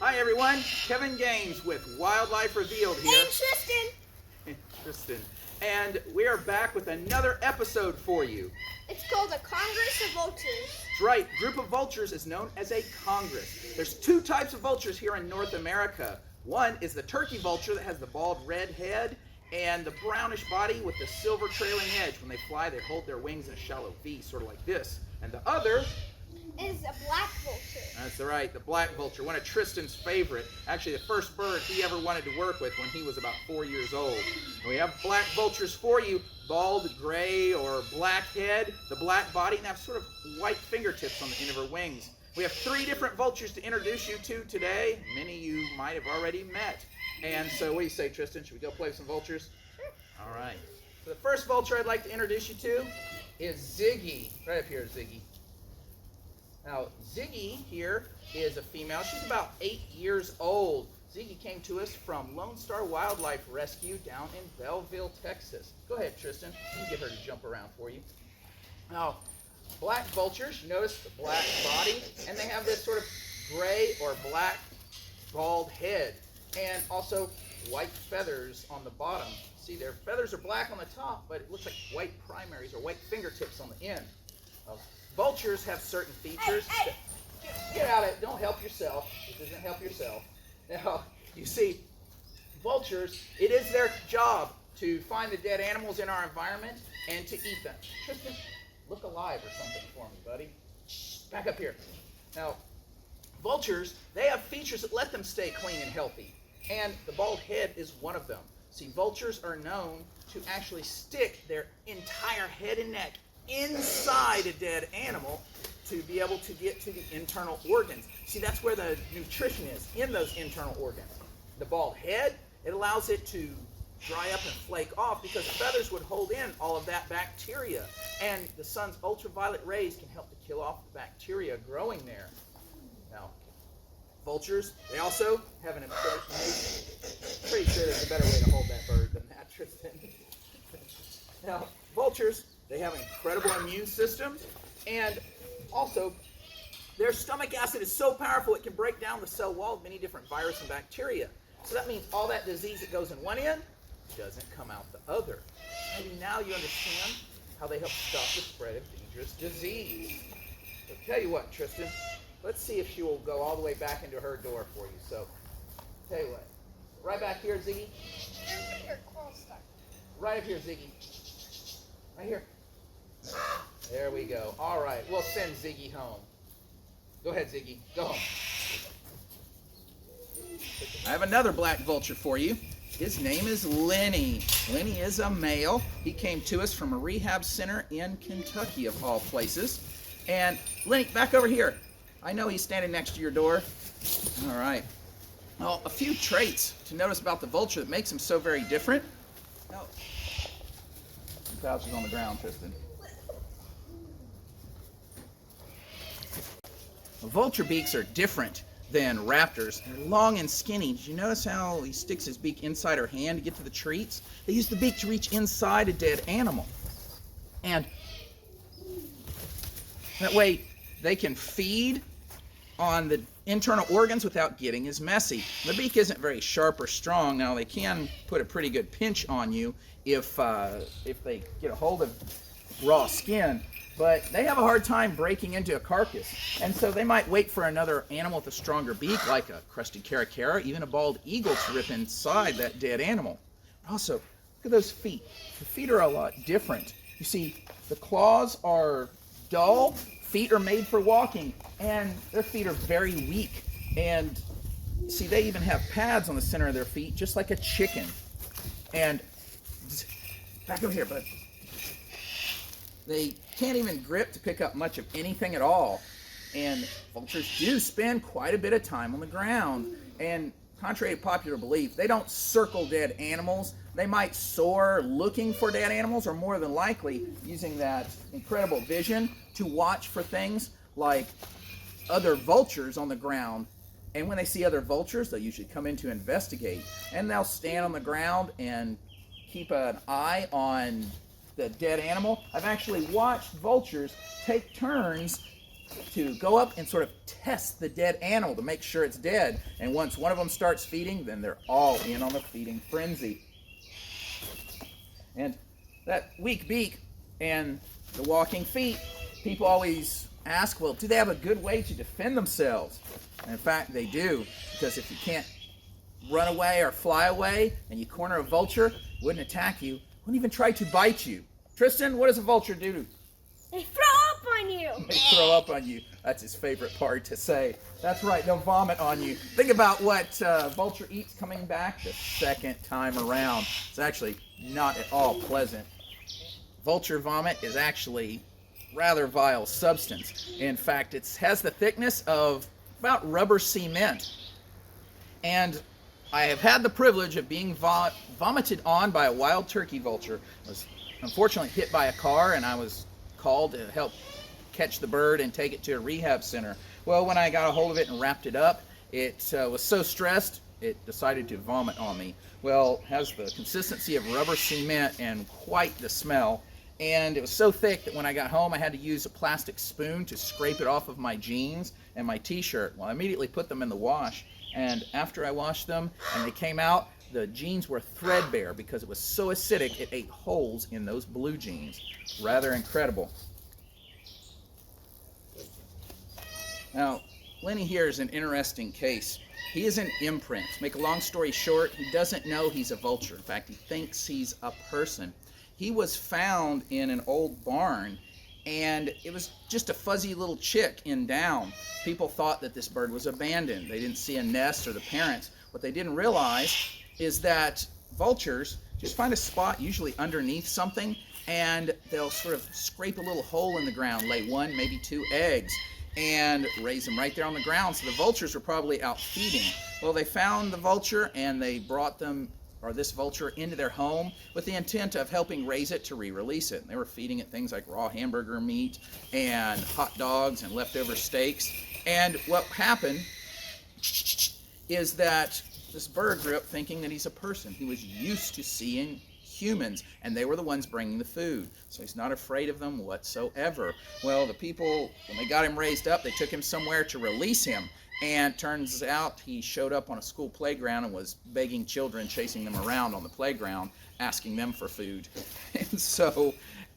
Hi everyone, Kevin Gaines with Wildlife Revealed here. And Tristan. Tristan. And we are back with another episode for you. It's called a Congress of Vultures. That's right, group of vultures is known as a congress. There's two types of vultures here in North America. One is the turkey vulture that has the bald red head and the brownish body with the silver trailing edge. When they fly, they hold their wings in a shallow V, sort of like this. And the other is a black vulture. That's right, the black vulture, one of Tristan's favorite. Actually, the first bird he ever wanted to work with when he was about 4 years old. And we have black vultures for you, bald, gray, or black head, the black body, and they have sort of white fingertips on the end of her wings. We have 3 different vultures to introduce you to today. Many you might have already met. And so what do you say, Tristan? Should we go play with some vultures? Sure. All right. So the first vulture I'd like to introduce you to is Ziggy. Right up here, Ziggy. Now, Ziggy here is a female. She's about 8 years old. Ziggy came to us from Lone Star Wildlife Rescue down in Belleville, Texas. Go ahead, Tristan. You can get her to jump around for you. Now, black vultures, you notice the black body, and they have this sort of gray or black bald head, and also white feathers on the bottom. See, their feathers are black on the top, but it looks like white primaries or white fingertips on the end. Vultures have certain features. Hey. Get out of it. Don't help yourself. This isn't help yourself. Now, you see, vultures, it is their job to find the dead animals in our environment and to eat them. Tristan, look alive or something for me, buddy. Shh, back up here. Now, vultures, they have features that let them stay clean and healthy. And the bald head is one of them. See, vultures are known to actually stick their entire head and neck inside a dead animal to be able to get to the internal organs. See, that's where the nutrition is, in those internal organs. The bald head, it allows it to dry up and flake off because feathers would hold in all of that bacteria. And the sun's ultraviolet rays can help to kill off the bacteria growing there. Now, vultures, they also have an impersonation. Pretty sure there's a better way to hold that bird than that, Tristan. Now, vultures, they have incredible immune systems, and also their stomach acid is so powerful it can break down the cell wall of many different viruses and bacteria. So that means all that disease that goes in one end doesn't come out the other. Maybe now you understand how they help stop the spread of dangerous disease. So tell you what, Tristan, let's see if she will go all the way back into her door for you. So, tell you what, right back here, Ziggy. Right up here, Ziggy. Right here. There we go. All right, we'll send Ziggy home. Go ahead, Ziggy. Go home. I have another black vulture for you. His name is Lenny. Lenny is a male. He came to us from a rehab center in Kentucky, of all places. And Lenny, back over here. I know he's standing next to your door. All right. Well, a few traits to notice about the vulture that makes him so very different. Now, some pouches on the ground, Tristan. Vulture beaks are different than raptors. They're long and skinny. Did you notice how he sticks his beak inside her hand to get to the treats? They use the beak to reach inside a dead animal. And that way they can feed on the internal organs without getting as messy. The beak isn't very sharp or strong. Now they can put a pretty good pinch on you if they get a hold of raw skin. But they have a hard time breaking into a carcass. And so they might wait for another animal with a stronger beak, like a crested caracara, even a bald eagle, to rip inside that dead animal. Also, look at those feet. The feet are a lot different. You see, the claws are dull, feet are made for walking, and their feet are very weak. And see, they even have pads on the center of their feet, just like a chicken. And back over here, bud. They can't even grip to pick up much of anything at all. And vultures do spend quite a bit of time on the ground. And contrary to popular belief, they don't circle dead animals. They might soar looking for dead animals, or more than likely using that incredible vision to watch for things like other vultures on the ground. And when they see other vultures, they'll usually come in to investigate. And they'll stand on the ground and keep an eye on the dead animal. I've actually watched vultures take turns to go up and sort of test the dead animal to make sure it's dead. And once one of them starts feeding, then they're all in on the feeding frenzy. And that weak beak and the walking feet, people always ask, well, do they have a good way to defend themselves? And in fact, they do, because if you can't run away or fly away and you corner a vulture, it wouldn't attack you, wouldn't even try to bite you. Tristan, what does a vulture do? They throw up on you. They throw up on you. That's his favorite part to say. That's right, they'll vomit on you. Think about what vulture eats coming back the second time around. It's actually not at all pleasant. Vulture vomit is actually rather vile substance. In fact, it has the thickness of about rubber cement. And I have had the privilege of being vomited on by a wild turkey vulture. I was unfortunately hit by a car, and I was called to help catch the bird and take it to a rehab center. Well, when I got a hold of it and wrapped it up, it was so stressed, it decided to vomit on me. Well, it has the consistency of rubber cement and quite the smell. And it was so thick that when I got home, I had to use a plastic spoon to scrape it off of my jeans and my t-shirt. Well, I immediately put them in the wash. And after I washed them and they came out, the jeans were threadbare because it was so acidic it ate holes in those blue jeans. Rather incredible. Now, Lenny here is an interesting case. He is an imprint. To make a long story short, he doesn't know he's a vulture. In fact, he thinks he's a person. He was found in an old barn, and it was just a fuzzy little chick in down. People thought that this bird was abandoned. They didn't see a nest or the parents. What they didn't realize is that vultures just find a spot, usually underneath something, and they'll sort of scrape a little hole in the ground, lay one, maybe two eggs, and raise them right there on the ground. So the vultures were probably out feeding. Well, they found the vulture and they brought them, or this vulture, into their home with the intent of helping raise it to re-release it. And they were feeding it things like raw hamburger meat and hot dogs and leftover steaks. And what happened is that this bird grew up thinking that he's a person. He was used to seeing humans, and they were the ones bringing the food. So he's not afraid of them whatsoever. Well, the people, when they got him raised up, they took him somewhere to release him. And turns out he showed up on a school playground and was begging children, chasing them around on the playground, asking them for food. And so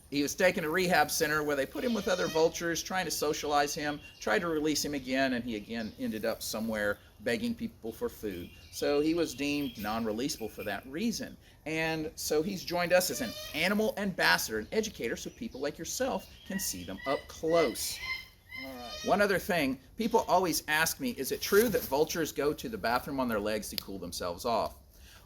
he was taken to a rehab center where they put him with other vultures, trying to socialize him, tried to release him again, and he again ended up somewhere begging people for food. So he was deemed non-releasable for that reason. And so he's joined us as an animal ambassador, an educator, so people like yourself can see them up close. All right. One other thing, people always ask me, is it true that vultures go to the bathroom on their legs to cool themselves off?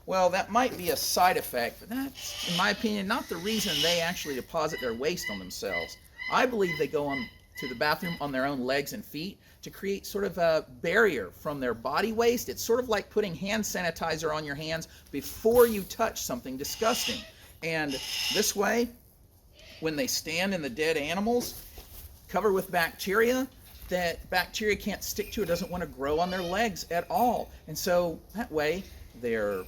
Well, that might be a side effect, but that's, in my opinion, not the reason they actually deposit their waste on themselves. I believe they go on to the bathroom on their own legs and feet to create sort of a barrier from their body waste. It's sort of like putting hand sanitizer on your hands before you touch something disgusting. And this way, when they stand in the dead animals, covered with bacteria, that bacteria can't stick to, it doesn't want to grow on their legs at all. And so that way, they're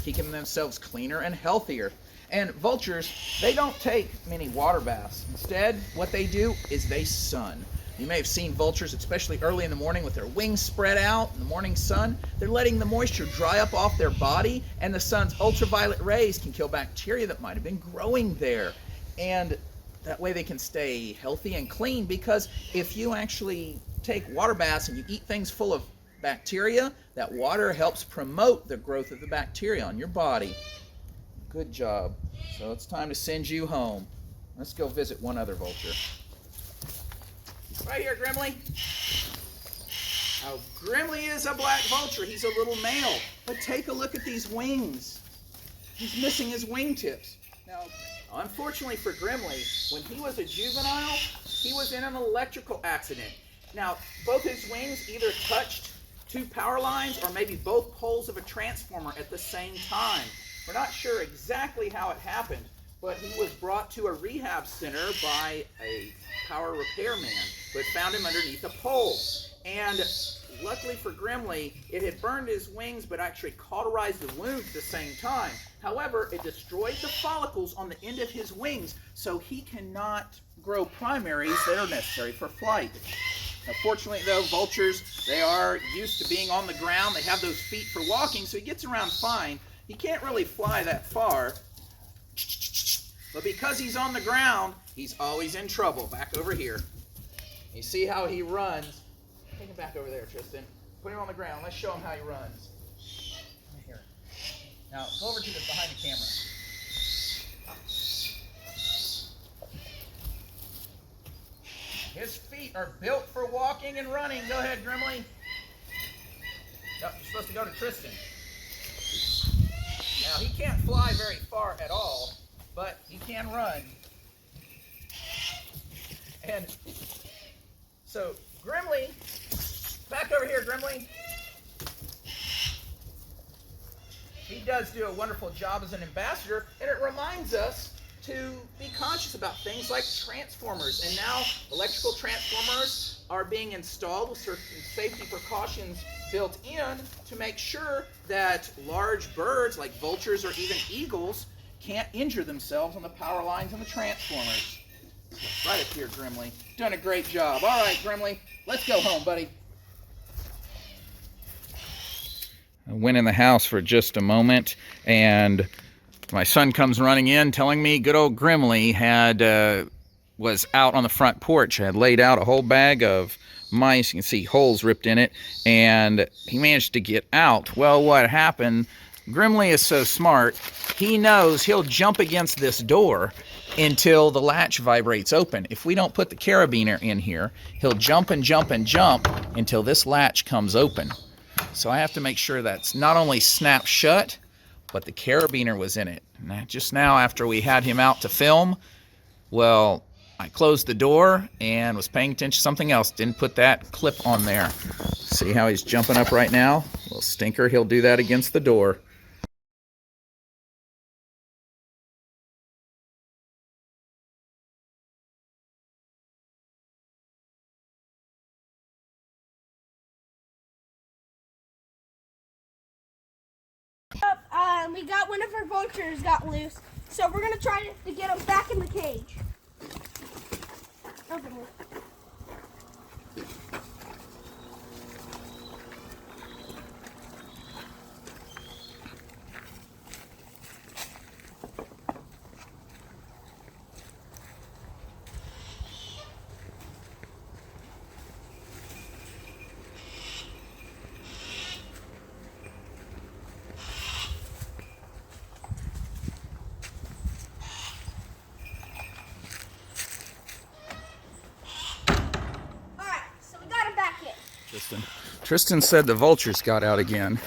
keeping themselves cleaner and healthier. And vultures, they don't take many water baths. Instead, what they do is they sun. You may have seen vultures, especially early in the morning, with their wings spread out in the morning sun. They're letting the moisture dry up off their body, and the sun's ultraviolet rays can kill bacteria that might have been growing there. And that way they can stay healthy and clean, because if you actually take water baths and you eat things full of bacteria, that water helps promote the growth of the bacteria on your body. Good job. So it's time to send you home. Let's go visit one other vulture. Right here, Grimly. Now, Grimly is a black vulture. He's a little male. But take a look at these wings. He's missing his wingtips. Now, unfortunately for Grimly, when he was a juvenile, he was in an electrical accident. Now, both his wings either touched two power lines or maybe both poles of a transformer at the same time. We're not sure exactly how it happened, but he was brought to a rehab center by a power repairman who had found him underneath a pole. And luckily for Grimly, it had burned his wings but actually cauterized the wound at the same time. However, it destroyed the follicles on the end of his wings, so he cannot grow primaries that are necessary for flight. Now, fortunately, though, vultures, they are used to being on the ground. They have those feet for walking, so he gets around fine. He can't really fly that far. But because he's on the ground, he's always in trouble. Back over here. You see how he runs. Take him back over there, Tristan. Put him on the ground. Let's show him how he runs. Here. Now, go over to the behind the camera. His feet are built for walking and running. Go ahead, Grimly. No, you're supposed to go to Tristan. Now, he can't fly very far at all, but he can run. And so, Grimly, back over here, Grimly. He does do a wonderful job as an ambassador, and it reminds us to be conscious about things like transformers. And now electrical transformers are being installed with certain safety precautions built in to make sure that large birds like vultures or even eagles can't injure themselves on the power lines and the transformers. Right up here, Grimly. Done a great job. All right, Grimly, let's go home, buddy. I went in the house for just a moment, and my son comes running in telling me good old Grimly was out on the front porch, had laid out a whole bag of mice. You can see holes ripped in it, and he managed to get out. Well, what happened, Grimly is so smart, he knows he'll jump against this door until the latch vibrates open. If we don't put the carabiner in here, he'll jump and jump and jump until this latch comes open. So I have to make sure that's not only snapped shut, but the carabiner was in it. And just now, after we had him out to film, well, I closed the door and was paying attention to something else. Didn't put that clip on there. See how he's jumping up right now? Little stinker, he'll do that against the door. We got one of our vultures got loose, so we're gonna try to get him back in the cage. Open it. Tristan said the vultures got out again.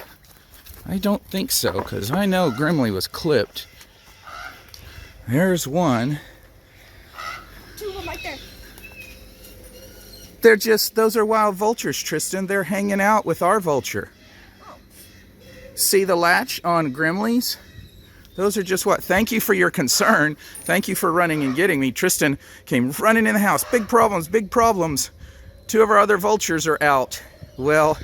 I don't think so, because I know Grimly was clipped. There's one. Two of them right there. Those are wild vultures, Tristan. They're hanging out with our vulture. See the latch on Grimly's? Those are just what? Thank you for your concern. Thank you for running and getting me. Tristan came running in the house. Big problems, big problems. Two of our other vultures are out. Well,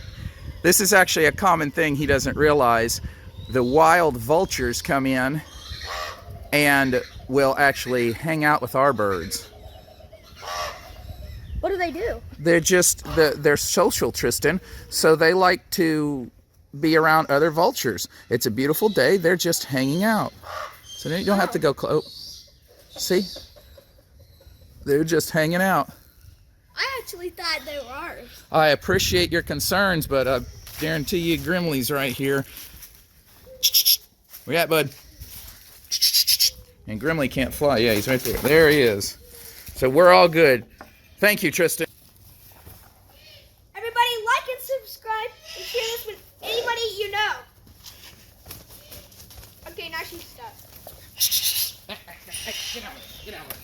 this is actually a common thing he doesn't realize. The wild vultures come in and will actually hang out with our birds. What do they do? They're social, Tristan. So they like to be around other vultures. It's a beautiful day. They're just hanging out. So you don't have to go close. See? They're just hanging out. I actually thought they were ours. I appreciate your concerns, but I guarantee you Grimly's right here. Where you at, bud? And Grimly can't fly. Yeah, he's right there. There he is. So we're all good. Thank you, Tristan. Everybody like and subscribe and share this with anybody you know. Okay, now she's stuck. Get out of it. Get out of it.